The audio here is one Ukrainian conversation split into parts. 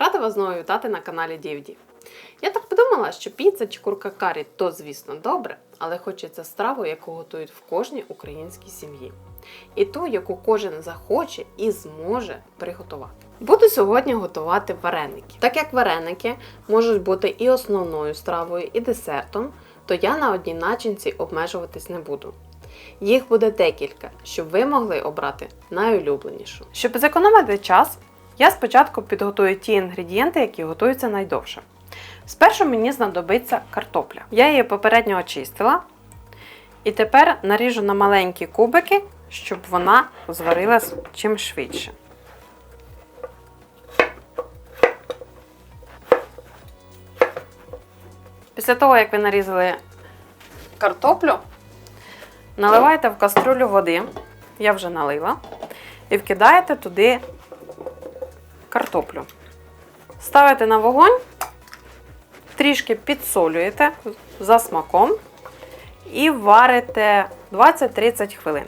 Рада вас знову вітати на каналі DVD. Я так подумала, що піца чи курка карі – то, звісно, добре, але хочеться страву, яку готують в кожній українській сім'ї. І ту, яку кожен захоче і зможе приготувати. Буду сьогодні готувати вареники. Так як вареники можуть бути і основною стравою, і десертом, то я на одній начинці обмежуватись не буду. Їх буде декілька, щоб ви могли обрати найулюбленішу. Щоб зекономити час, я спочатку підготую ті інгредієнти, які готуються найдовше. Спершу мені знадобиться картопля. Я її попередньо очистила. І тепер наріжу на маленькі кубики, щоб вона зварилась чим швидше. Після того, як ви нарізали картоплю, наливаєте в кастрюлю води, я вже налила, і вкидаєте туди картоплю. Ставите на вогонь, трішки підсолюєте за смаком і варите 20-30 хвилин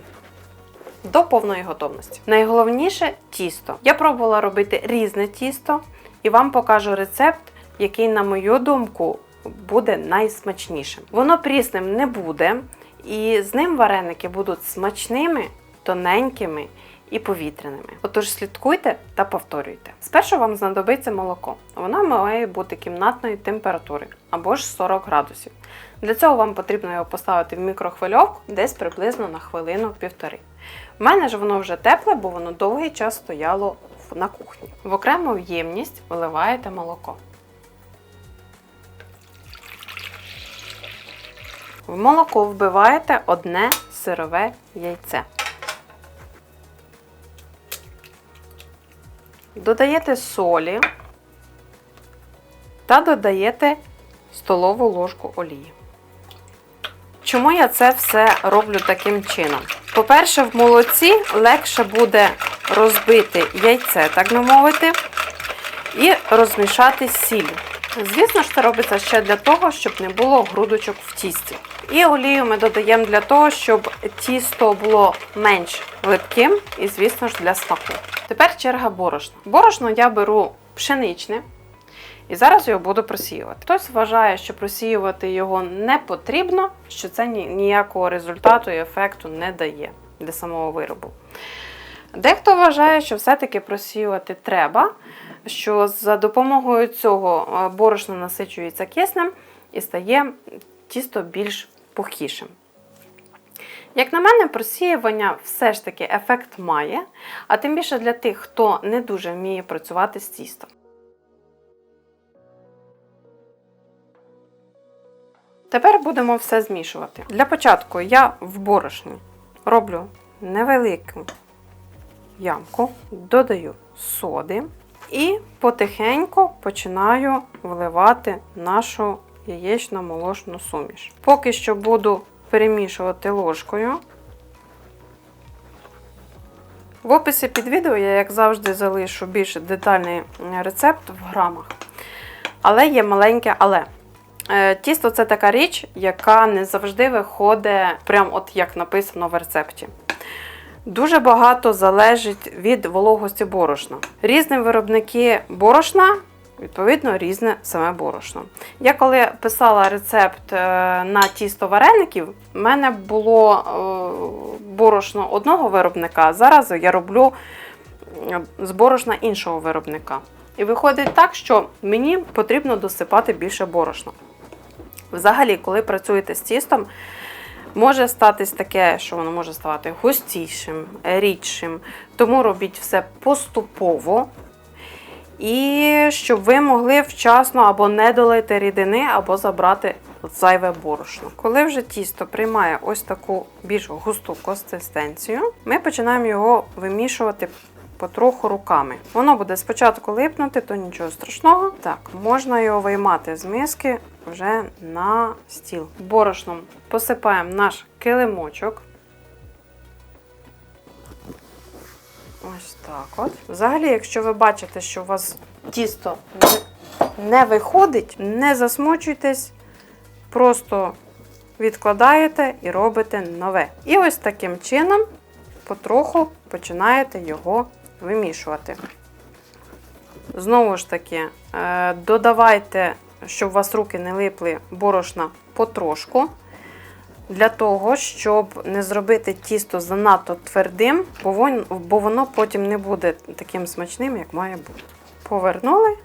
до повної готовності. Найголовніше – тісто. Я пробувала робити різне тісто і вам покажу рецепт, який, на мою думку, буде найсмачнішим. Воно прісним не буде, і з ним вареники будуть смачними, тоненькими і повітряними. Отож слідкуйте та повторюйте. Спершу вам знадобиться молоко. Воно має бути кімнатної температури, або ж 40 градусів. Для цього вам потрібно його поставити в мікрохвильовку десь приблизно на хвилину-півтори. У мене ж воно вже тепле, бо воно довгий час стояло на кухні. В окрему ємність виливаєте молоко. В молоко вбиваєте одне сирове яйце. Додаєте солі та додаєте столову ложку олії. Чому я це все роблю таким чином? По-перше, в молоці легше буде розбити яйце, так би мовити, і розмішати з сіллю. Звісно ж, це робиться ще для того, щоб не було грудочок в тісті. І олію ми додаємо для того, щоб тісто було менш липким і, звісно ж, для смаку. Тепер черга борошна. Борошно я беру пшеничне і зараз його буду просіювати. Хтось вважає, що просіювати його не потрібно, що це ніякого результату і ефекту не дає для самого виробу. Дехто вважає, що все-таки просіювати треба, що за допомогою цього борошно насичується киснем і стає тісто більш пухкішим. Як на мене, просіювання все ж таки ефект має, а тим більше для тих, хто не дуже вміє працювати з тістом. Тепер будемо все змішувати. Для початку я в борошні роблю невелику ямку, додаю соди і потихеньку починаю вливати нашу яєчно-молочну суміш. Поки що буду перемішувати ложкою. В описі під відео я, як завжди, залишу більш детальний рецепт в грамах. Але є маленьке але. Тісто – це така річ, яка не завжди виходить прямо от як написано в рецепті. Дуже багато залежить від вологості борошна. Різні виробники борошна, відповідно, різне саме борошно. Я коли писала рецепт на тісто вареників, в мене було борошно одного виробника, зараз я роблю з борошна іншого виробника. І виходить так, що мені потрібно досипати більше борошна. Взагалі, коли працюєте з тістом, може статись таке, що воно може ставати густішим, рідшим. Тому робіть все поступово. І щоб ви могли вчасно або не долити рідини, або забрати зайве борошно. Коли вже тісто приймає ось таку більш густу консистенцію, ми починаємо його вимішувати потроху руками. Воно буде спочатку липнути, то нічого страшного. Так, можна його виймати з миски вже на стіл. Борошном посипаємо наш килимочок. Ось так от. Взагалі, якщо ви бачите, що у вас тісто не виходить, не засмучуйтесь, просто відкладаєте і робите нове. І ось таким чином потроху починаєте його вимішувати. Знову ж таки, додавайте, щоб у вас руки не липли, борошна потрошку. Для того, щоб не зробити тісто занадто твердим, бо воно потім не буде таким смачним, як має бути. Повернули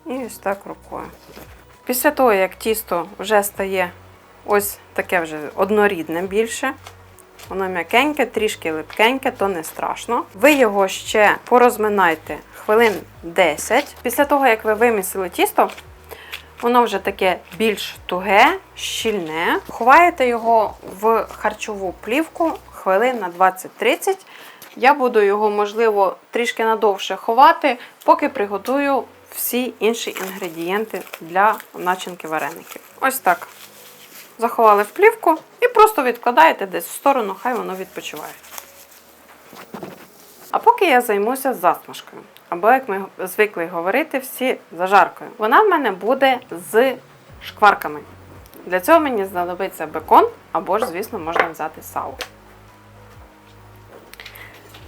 і ось так рукою. Після того, як тісто вже стає ось таке вже однорідне більше, воно м'якеньке, трішки липкеньке, то не страшно. Ви його ще порозминайте хвилин 10. Після того, як ви вимісили тісто, воно вже таке більш туге, щільне. Ховаєте його в харчову плівку хвилин на 20-30. Я буду його, можливо, трішки надовше ховати, поки приготую всі інші інгредієнти для начинки вареників. Ось так. Заховали в плівку і просто відкладаєте десь в сторону, хай воно відпочиває. А поки я займуся засмажкою. Або, як ми звикли говорити, всі зажаркою. Вона в мене буде з шкварками. Для цього мені знадобиться бекон, або ж, звісно, можна взяти сало.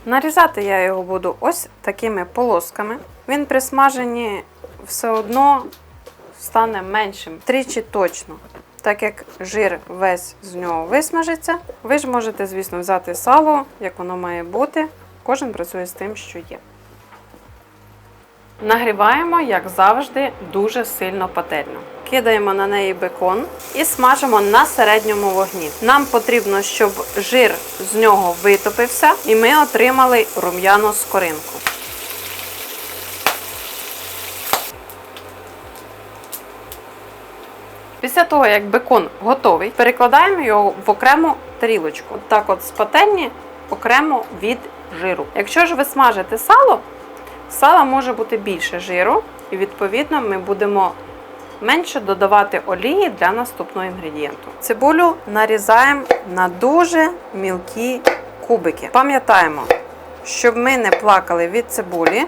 Нарізати я його буду ось такими полосками. Він при смаженні все одно стане меншим, тричі точно. Так як жир весь з нього висмажиться. Ви ж можете, звісно, взяти сало, як воно має бути. Кожен працює з тим, що є. Нагріваємо, як завжди, дуже сильно пательню. Кидаємо на неї бекон і смажимо на середньому вогні. Нам потрібно, щоб жир з нього витопився і ми отримали рум'яну скоринку. Після того, як бекон готовий, перекладаємо його в окрему тарілочку. Так от з пательні окремо від жиру. Якщо ж ви смажите сало, сала може бути більше жиру, і відповідно ми будемо менше додавати олії для наступного інгредієнту. Цибулю нарізаємо на дуже мілкі кубики. Пам'ятаємо, щоб ми не плакали від цибулі,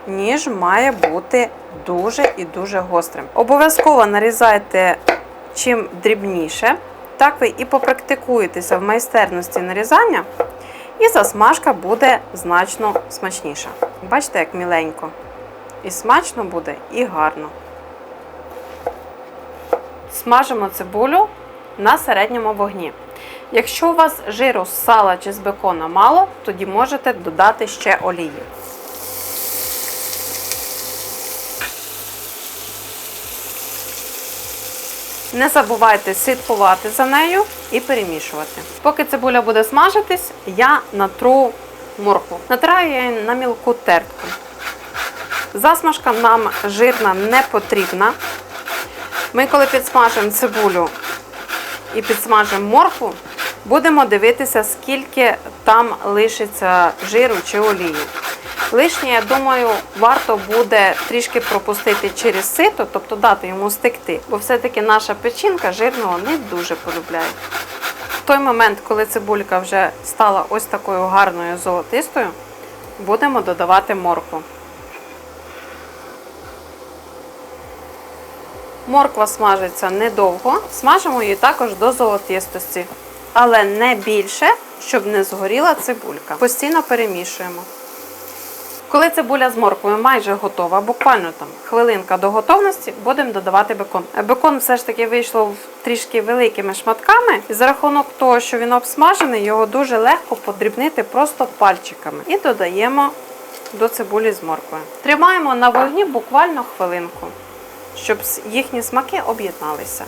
ніж має бути дуже і дуже гострим. Обов'язково нарізайте чим дрібніше, так ви і попрактикуєтеся в майстерності нарізання, і засмажка буде значно смачніша. Бачите, як міленько. І смачно буде, і гарно. Смажимо цибулю на середньому вогні. Якщо у вас жиру з сала чи з бекона мало, тоді можете додати ще олії. Не забувайте слідкувати за нею і перемішувати. Поки цибуля буде смажитись, я натру моркву. Натираю я її на мілку тертку. Засмажка нам жирна не потрібна. Ми, коли підсмажимо цибулю і підсмажимо моркву, будемо дивитися, скільки там лишиться жиру чи олії. Лишнє, я думаю, варто буде трішки пропустити через сито, тобто дати йому стекти, бо все-таки наша печінка жирного не дуже полюбляє. В той момент, коли цибулька вже стала ось такою гарною золотистою, будемо додавати моркву. Морква смажиться недовго, смажимо її також до золотистості, але не більше, щоб не згоріла цибулька. Постійно перемішуємо. Коли цибуля з морквою майже готова, буквально там хвилинка до готовності, будемо додавати бекон. Бекон все ж таки вийшло трішки великими шматками, і за рахунок того, що він обсмажений, його дуже легко подрібнити просто пальчиками. І додаємо до цибулі з морквою. Тримаємо на вогні буквально хвилинку, щоб їхні смаки об'єдналися.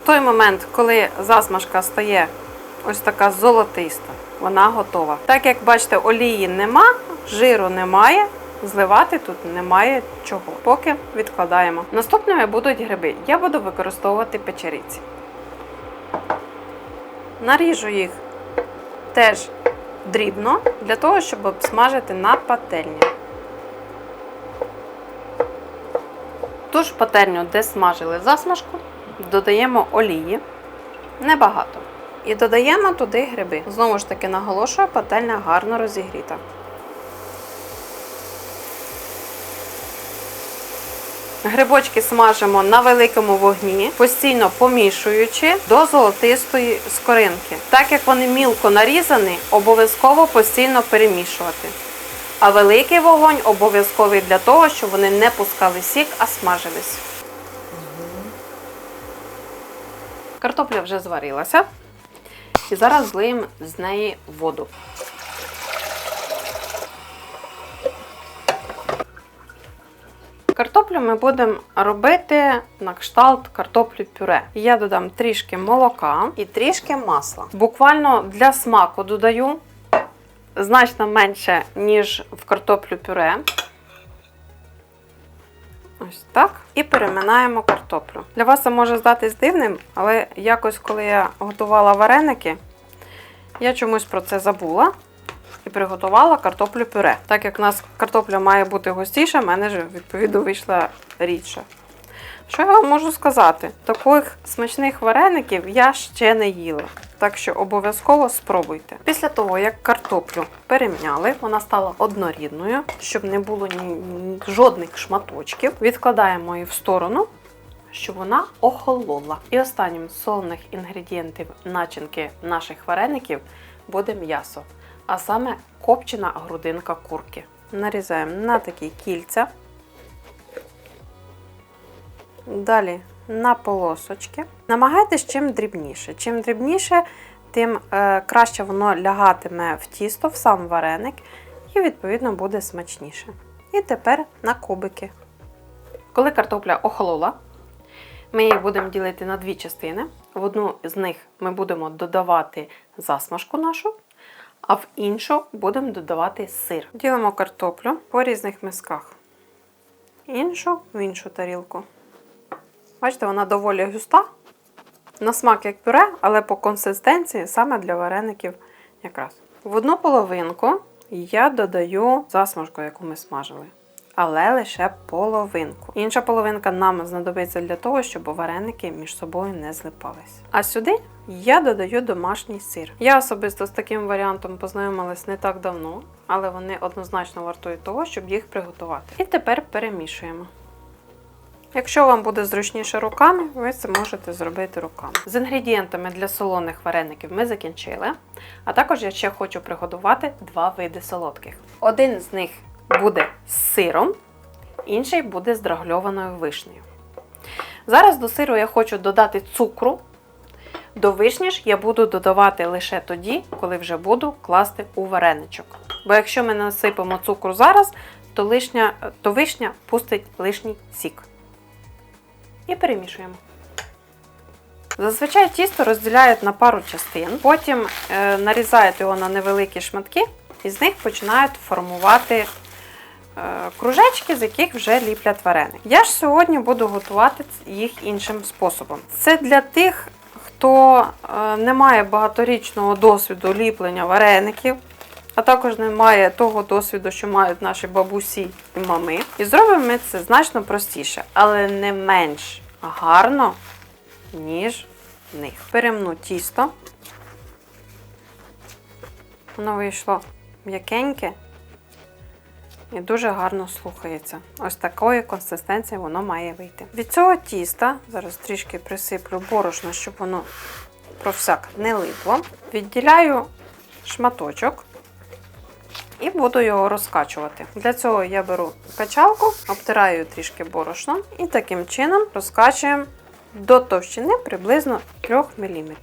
В той момент, коли засмажка стає ось така золотиста, вона готова. Так як бачите, олії нема, жиру немає, зливати тут немає чого. Поки відкладаємо. Наступними будуть гриби. Я буду використовувати печериці. Наріжу їх теж дрібно, для того, щоб обсмажити на пательні. Ту ж пательню, де смажили засмажку, додаємо олії, небагато. І додаємо туди гриби. Знову ж таки наголошую, пательня гарно розігріта. Грибочки смажимо на великому вогні, постійно помішуючи до золотистої скоринки. Так як вони мілко нарізані, обов'язково постійно перемішувати. А великий вогонь обов'язковий для того, щоб вони не пускали сік, а смажились. Картопля вже зварилася. І зараз злиємо з неї воду. Картоплю ми будемо робити на кшталт картоплі пюре. Я додам трішки молока і трішки масла. Буквально для смаку додаю значно менше, ніж в картоплю пюре. Ось так. І переминаємо картоплю. Для вас це може здатись дивним, але якось, коли я готувала вареники, я чомусь про це забула і приготувала картоплю пюре. Так як у нас картопля має бути густіша, в мене ж, відповідно, вийшла рідша. Що я вам можу сказати? Таких смачних вареників я ще не їла. Так що обов'язково спробуйте. Після того, як картоплю перемняли, вона стала однорідною, щоб не було жодних шматочків. Відкладаємо її в сторону, щоб вона охолола. І останнім з солених інгредієнтів начинки наших вареників буде м'ясо. А саме копчена грудинка курки. Нарізаємо на такі кільця. Далі на полосочки. Намагайтесь чим дрібніше. Чим дрібніше, тим краще воно лягатиме в тісто, в сам вареник, і, відповідно, буде смачніше. І тепер на кубики. Коли картопля охолола, ми її будемо ділити на дві частини. В одну з них ми будемо додавати засмажку нашу, а в іншу будемо додавати сир. Ділимо картоплю по різних мисках. Іншу в іншу тарілку. Бачите, вона доволі густа. На смак як пюре, але по консистенції саме для вареників якраз. В одну половинку я додаю засмажку, яку ми смажили. Але лише половинку. Інша половинка нам знадобиться для того, щоб вареники між собою не злипались. А сюди я додаю домашній сир. Я особисто з таким варіантом познайомилась не так давно, але вони однозначно вартують того, щоб їх приготувати. І тепер перемішуємо. Якщо вам буде зручніше руками, ви це можете зробити руками. З інгредієнтами для солоних вареників ми закінчили. А також я ще хочу приготувати два види солодких. Один з них буде з сиром, інший буде з драгльованою вишнею. Зараз до сиру я хочу додати цукру. До вишні ж я буду додавати лише тоді, коли вже буду класти у вареничок. Бо якщо ми насипемо цукру зараз, то вишня пустить лишній сік. І перемішуємо. Зазвичай тісто розділяють на пару частин, потім нарізають його на невеликі шматки і з них починають формувати кружечки, з яких вже ліплять вареники. Я ж сьогодні буду готувати їх іншим способом. Це для тих, хто не має багаторічного досвіду ліплення вареників, а також не має того досвіду, що мають наші бабусі і мами. І зробимо ми це значно простіше, але не менш гарно, ніж в них. Перемну тісто. Воно вийшло м'якеньке і дуже гарно слухається. Ось такої консистенції воно має вийти. Від цього тіста, зараз трішки присиплю борошно, щоб воно про всяк не липло. Відділяю шматочок і буду його розкачувати. Для цього я беру качалку, обтираю трішки борошном і таким чином розкачуємо до товщини приблизно 3 мм.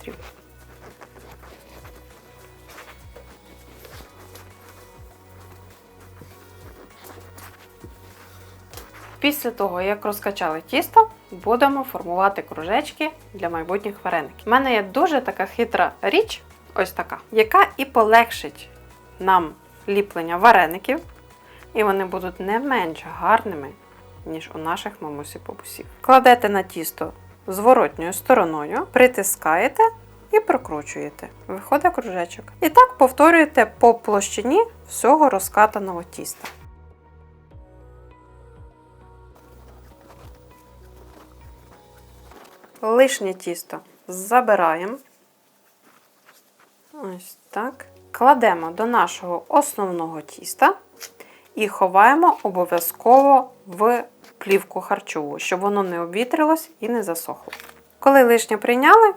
Після того, як розкачали тісто, будемо формувати кружечки для майбутніх вареників. У мене є дуже така хитра річ, ось така, яка і полегшить нам ліплення вареників, і вони будуть не менш гарними, ніж у наших мамусі бабусів. Кладете на тісто зворотньою стороною, притискаєте і прокручуєте. Виходить кружечок. І так повторюєте по площині всього розкатаного тіста. Лишнє тісто забираємо. Ось так. Кладемо до нашого основного тіста і ховаємо обов'язково в плівку харчову, щоб воно не обвітрилось і не засохло. Коли лишнє прийняли,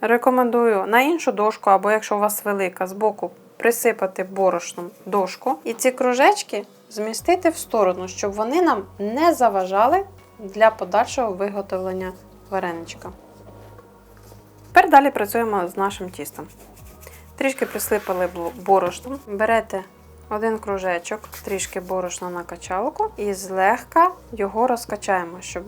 рекомендую на іншу дошку, або якщо у вас велика, збоку присипати борошном дошку і ці кружечки змістити в сторону, щоб вони нам не заважали для подальшого виготовлення вареничка. Тепер далі працюємо з нашим тістом. Трішки присипали борошном, берете один кружечок, трішки борошна на качалку і злегка його розкачаємо, щоб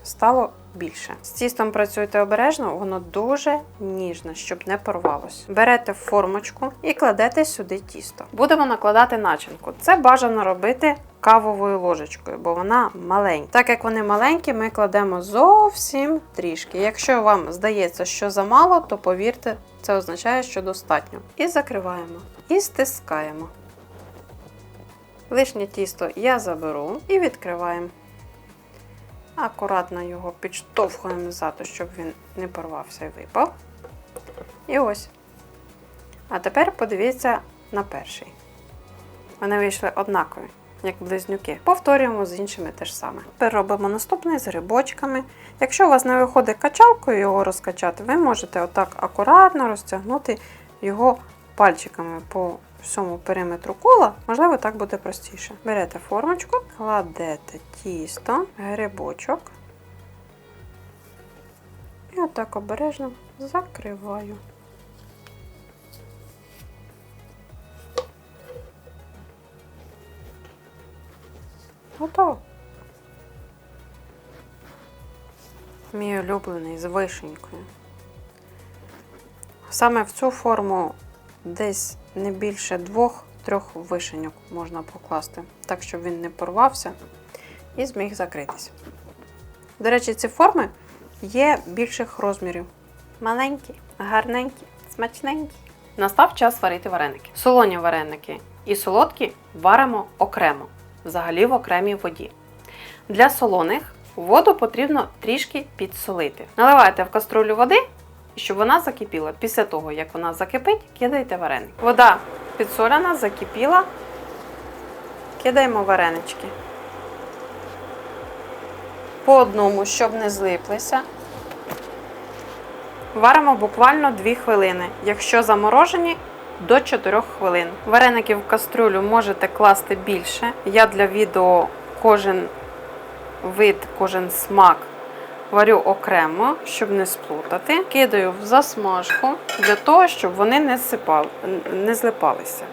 стало більше. З тістом працюйте обережно, воно дуже ніжне, щоб не порвалось. Берете формочку і кладете сюди тісто. Будемо накладати начинку. Це бажано робити кавовою ложечкою, бо вона маленька. Так як вони маленькі, ми кладемо зовсім трішки. Якщо вам здається, що замало, то повірте, це означає, що достатньо. І закриваємо. І стискаємо. Лишнє тісто я заберу і відкриваємо. Акуратно його підштовхуємо ззаду, щоб він не порвався і випав. І ось. А тепер подивіться на перший. Вони вийшли однакові, як близнюки. Повторюємо з іншими те ж саме. Тепер робимо наступний з грибочками. Якщо у вас не виходить качалкою його розкачати, ви можете отак акуратно розтягнути його пальчиками по всьому периметру кола, можливо, так буде простіше. Берете формочку, кладете тісто, грибочок і отак обережно закриваю. Готово. Мій улюблений з вишенькою. Саме в цю форму десь не більше 2-3 вишеньок можна покласти, так, щоб він не порвався і зміг закритися. До речі, ці форми є більших розмірів. Маленькі, гарненькі, смачненькі. Настав час варити вареники. Солоні вареники і солодкі варимо окремо, взагалі в окремій воді. Для солоних воду потрібно трішки підсолити. Наливайте в каструлю води, щоб вона закипіла. Після того, як вона закипить, кидайте вареники. Вода підсолена, закипіла. Кидаємо варенички. По одному, щоб не злиплися. Варимо буквально 2 хвилини. Якщо заморожені, до 4 хвилин. Вареники в каструлю можете класти більше. Я для відео кожен вид, кожен смак варю окремо, щоб не сплутати. Кидаю в засмажку для того, щоб вони не злипалися.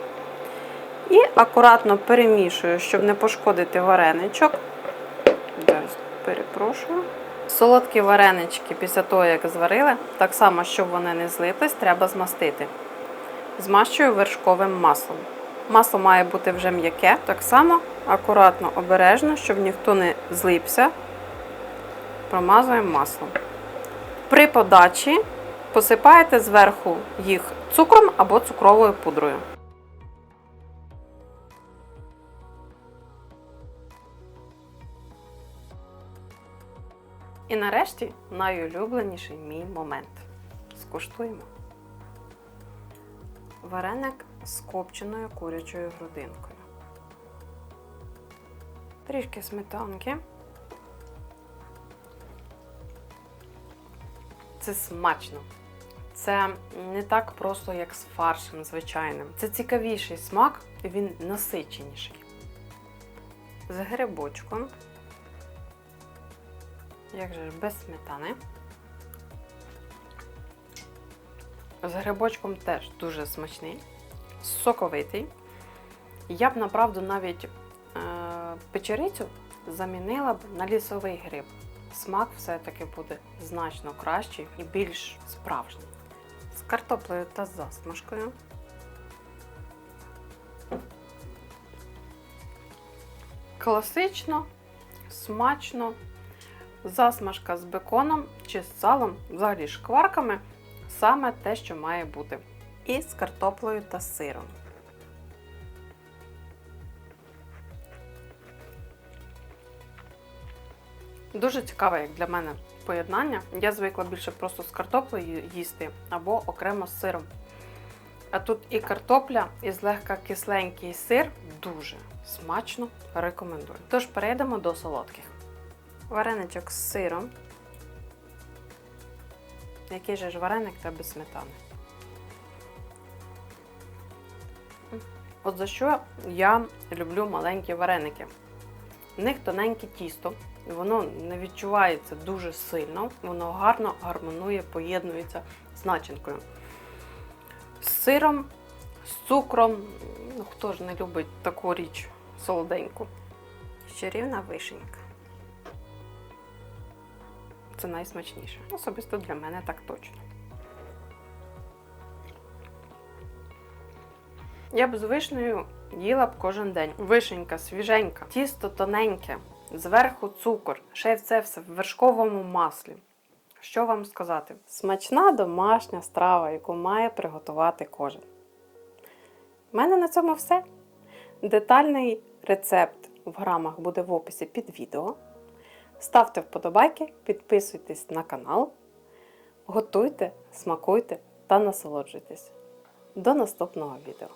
І акуратно перемішую, щоб не пошкодити вареничок. Зараз перепрошую. Солодкі варенички після того, як зварили, так само, щоб вони не злиплись, треба змастити. Змащую вершковим маслом. Масло має бути вже м'яке. Так само акуратно, обережно, щоб ніхто не злипся. Промазуємо маслом. При подачі посипаєте зверху їх цукром або цукровою пудрою. І нарешті найулюбленіший мій момент. Скуштуємо. Вареник з копченою курячою грудинкою. Трішки сметанки. Це смачно. Це не так просто, як з фаршем звичайним. Це цікавіший смак, і він насиченіший. З грибочком. Як же без сметани. З грибочком теж дуже смачний, соковитий. Я б, направду, навіть печерицю замінила б на лісовий гриб. Смак все-таки буде значно кращий і більш справжній. З картоплею та засмажкою. Класично, смачно. Засмажка з беконом чи з салом, взагалі шкварками, саме те, що має бути. І з картоплею та сиром. Дуже цікаве, як для мене, поєднання. Я звикла більше просто з картоплею їсти або окремо з сиром. А тут і картопля, і злегка кисленький сир. Дуже смачно, рекомендую. Тож перейдемо до солодких. Вареничок з сиром. Який же ж вареник та без сметани? От за що я люблю маленькі вареники. В них тоненьке тісто, воно не відчувається дуже сильно, воно гарно гармонує, поєднується з начинкою. З сиром, з цукром, ну хто ж не любить таку річ солоденьку. Чарівна вишенька. Це найсмачніше. Особисто для мене так точно. Я б з вишнею їла б кожен день. Вишенька свіженька, тісто тоненьке, зверху цукор, ще й це все в вершковому маслі. Що вам сказати? Смачна домашня страва, яку має приготувати кожен. У мене на цьому все. Детальний рецепт в грамах буде в описі під відео. Ставте вподобайки, підписуйтесь на канал, готуйте, смакуйте та насолоджуйтесь. До наступного відео.